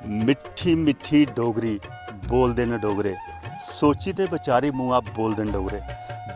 मिट्ठी मिट्ठी डोगरी बोलदे न डोगरे, सोची ते बेचारे मूंहा बोलदे न डोगरे।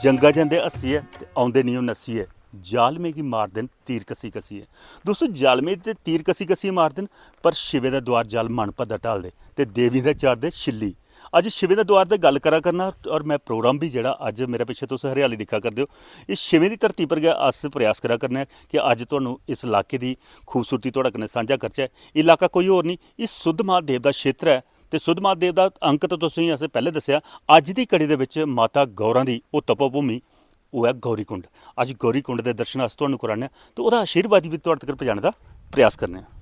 जंगा जंदे हस्सियै ते औंदे नहीं ओह् नस्सियै, जालमे गी मारदे न तीर कसी कसियै। दोस्तों जालमे ते तीर कसी कसियै मारदे न, पर शिवे दे द्वार जल मन भद्दा ढालदे ते देवी दे चाढ़दे छिल्ली। अज्ज शिवे दे द्वार ते गल्ल करा करना, और मैं प्रोग्राम भी जेह्ड़ा अज्ज मेरे पिच्छे तुस हरियाली दिक्खा करदे हो, इस शिवें दी धरती पर गै अस प्रयास करा करने कि अज्ज तुहानूं इस इलाके दी खूबसूरती तुहाड़े कन्नै सांझा करचै। इलाका कोई होर नहीं, इस सुद्ध महादेव दा क्षेत्र है ते सुद्ध महादेव दा अंक तो तुसेंगी असें पैह्लें दस्सेआ। अज्ज दी कड़ी दे विच माता गौरां दी ओह् तपोभूमि ओह् है गौरी कुंड। अज्ज गौरी कुंड दे दर्शन अस तुहानूं कराने आं ते ओह्दा आशीर्वाद बी तुहाड़े तक्कर पजाने दा प्रयास करने आं।